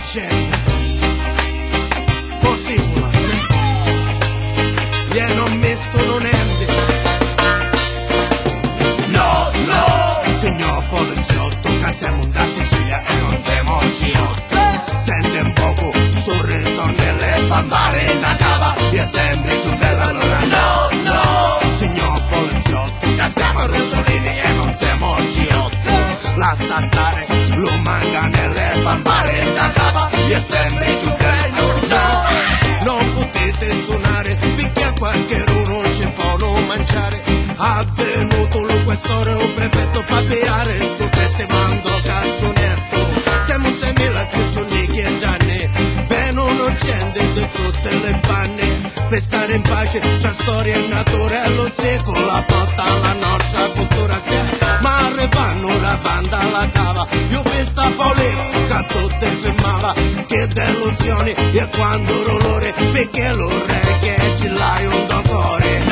gente possibile, sì. Io non misto niente. No, no, signor poliziotto, che siamo da Sicilia e non siamo ciotti. Sente un poco, sto ritornello e spambare in la cava, e è sempre più bella allora. No, no, signor poliziotto, che siamo russolini e non siamo ciotti. Lascia stare, lo manganello e spambare in la cava, e è sempre più bello. No, non potete suonare, perché qualcuno non ci può mangiare. Ha venuto lo questore o prefetto fa piare sto festival do cassonetto. Siamo 6.000 ci sono che danni, vengono gente di tutte le panne per stare in pace tra storia e natura e lo secolo la porta la nostra cultura se ma arrivano la banda alla cava io questa police che tutte filmava che delusioni e quando dolore perché lo re che ce l'hai un docore